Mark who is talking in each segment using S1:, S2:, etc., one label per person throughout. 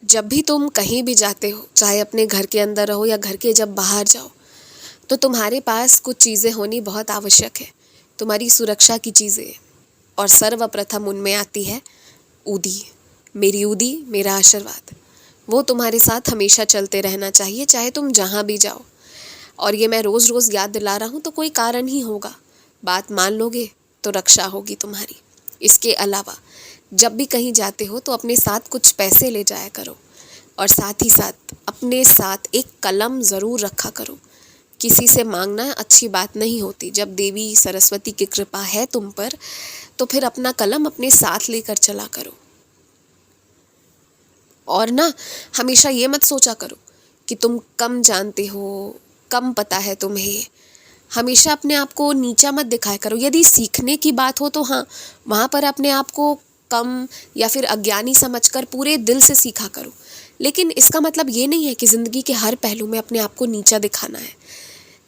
S1: जब भी तुम कहीं भी जाते हो, चाहे अपने घर के अंदर रहो या घर के जब बाहर जाओ, तो तुम्हारे पास कुछ चीज़ें होनी बहुत आवश्यक है, तुम्हारी सुरक्षा की चीज़ें। और सर्वप्रथम उनमें आती है ऊदी। मेरी ऊदी, मेरा आशीर्वाद, वो तुम्हारे साथ हमेशा चलते रहना चाहिए, चाहे तुम जहाँ भी जाओ। और ये मैं रोज़ रोज़ याद दिला रहा हूँ तो कोई कारण ही होगा। बात मान लोगे तो रक्षा होगी तुम्हारी। इसके अलावा जब भी कहीं जाते हो तो अपने साथ कुछ पैसे ले जाया करो, और साथ ही साथ अपने साथ एक कलम ज़रूर रखा करो। किसी से मांगना अच्छी बात नहीं होती। जब देवी सरस्वती की कृपा है तुम पर, तो फिर अपना कलम अपने साथ लेकर चला करो। और ना, हमेशा ये मत सोचा करो कि तुम कम जानते हो, कम पता है तुम्हें। हमेशा अपने आप को नीचा मत दिखाया करो। यदि सीखने की बात हो तो हाँ, वहाँ पर अपने आप को कम या फिर अज्ञानी समझकर पूरे दिल से सीखा करो। लेकिन इसका मतलब ये नहीं है कि ज़िंदगी के हर पहलू में अपने आप को नीचा दिखाना है।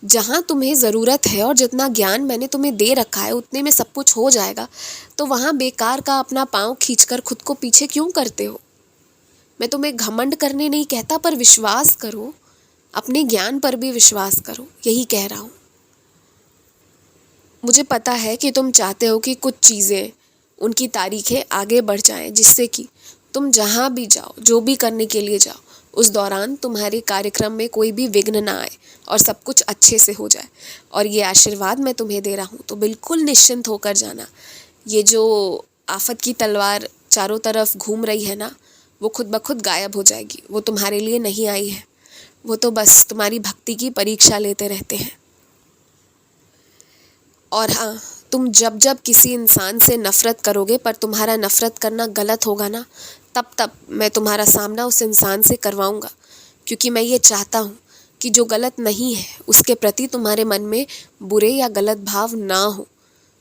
S1: जहाँ तुम्हें ज़रूरत है और जितना ज्ञान मैंने तुम्हें दे रखा है उतने में सब कुछ हो जाएगा, तो वहाँ बेकार का अपना पाँव खींचकर खुद को पीछे क्यों करते हो। मैं तुम्हें घमंड करने नहीं कहता, पर विश्वास करो, अपने ज्ञान पर भी विश्वास करो, यही कह रहा हूँ। मुझे पता है कि तुम चाहते हो कि कुछ चीज़ें, उनकी तारीखें आगे बढ़ जाएं, जिससे कि तुम जहाँ भी जाओ, जो भी करने के लिए जाओ, उस दौरान तुम्हारे कार्यक्रम में कोई भी विघ्न ना आए और सब कुछ अच्छे से हो जाए। और ये आशीर्वाद मैं तुम्हें दे रहा हूँ, तो बिल्कुल निश्चिंत होकर जाना। ये जो आफत की तलवार चारों तरफ घूम रही है ना, वो खुद ब खुद गायब हो जाएगी। वो तुम्हारे लिए नहीं आई है, वो तो बस तुम्हारी भक्ति की परीक्षा लेते रहते हैं। और हाँ, तुम जब जब किसी इंसान से नफ़रत करोगे, पर तुम्हारा नफ़रत करना गलत होगा ना, तब तब मैं तुम्हारा सामना उस इंसान से करवाऊँगा। क्योंकि मैं ये चाहता हूँ कि जो गलत नहीं है उसके प्रति तुम्हारे मन में बुरे या गलत भाव ना हो।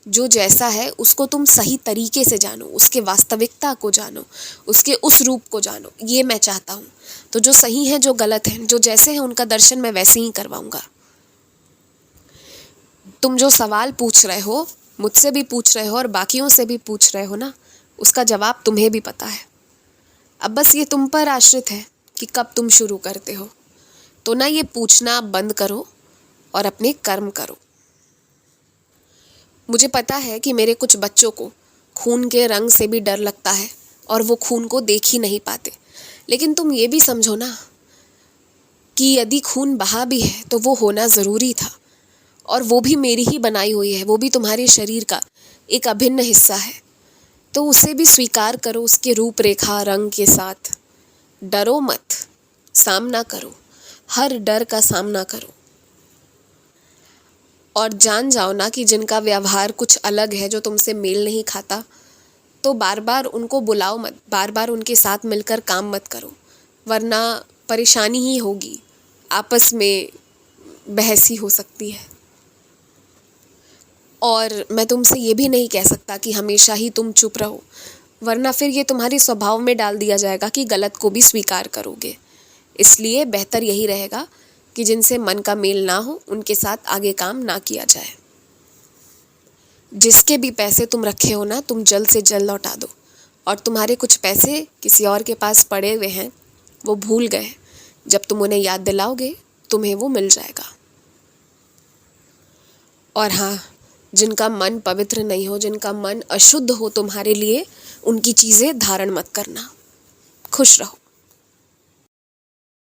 S1: जो जैसा है उसको तुम सही तरीके से जानो, उसके वास्तविकता को जानो, उसके उस रूप को जानो, ये मैं चाहता हूँ। तो जो सही है, जो गलत है, जो जैसे हैं, उनका दर्शन मैं वैसे ही करवाऊँगा। तुम जो सवाल पूछ रहे हो, मुझसे भी पूछ रहे हो और बाकियों से भी पूछ रहे हो ना, उसका जवाब तुम्हें भी पता है। अब बस ये तुम पर आश्रित है कि कब तुम शुरू करते हो। तो ना, ये पूछना बंद करो और अपने कर्म करो। मुझे पता है कि मेरे कुछ बच्चों को खून के रंग से भी डर लगता है और वो खून को देख ही नहीं पाते। लेकिन तुम ये भी समझो ना कि यदि खून बहा भी है तो वो होना ज़रूरी था, और वो भी मेरी ही बनाई हुई है, वो भी तुम्हारे शरीर का एक अभिन्न हिस्सा है। तो उसे भी स्वीकार करो, उसके रूपरेखा रंग के साथ। डरो मत, सामना करो, हर डर का सामना करो। और जान जाओ ना कि जिनका व्यवहार कुछ अलग है, जो तुमसे मेल नहीं खाता, तो बार बार उनको बुलाओ मत, बार बार उनके साथ मिलकर काम मत करो, वरना परेशानी ही होगी। आपस में बहस ही हो सकती है। और मैं तुमसे ये भी नहीं कह सकता कि हमेशा ही तुम चुप रहो, वरना फिर ये तुम्हारे स्वभाव में डाल दिया जाएगा कि गलत को भी स्वीकार करोगे। इसलिए बेहतर यही रहेगा कि जिनसे मन का मेल ना हो, उनके साथ आगे काम ना किया जाए। जिसके भी पैसे तुम रखे हो ना, तुम जल्द से जल्द लौटा दो। और तुम्हारे कुछ पैसे किसी और के पास पड़े हुए हैं, वो भूल गए, जब तुम उन्हें याद दिलाओगे तुम्हें वो मिल जाएगा। और हाँ, जिनका मन पवित्र नहीं हो, जिनका मन अशुद्ध हो तुम्हारे लिए, उनकी चीज़ें धारण मत करना। खुश रहो।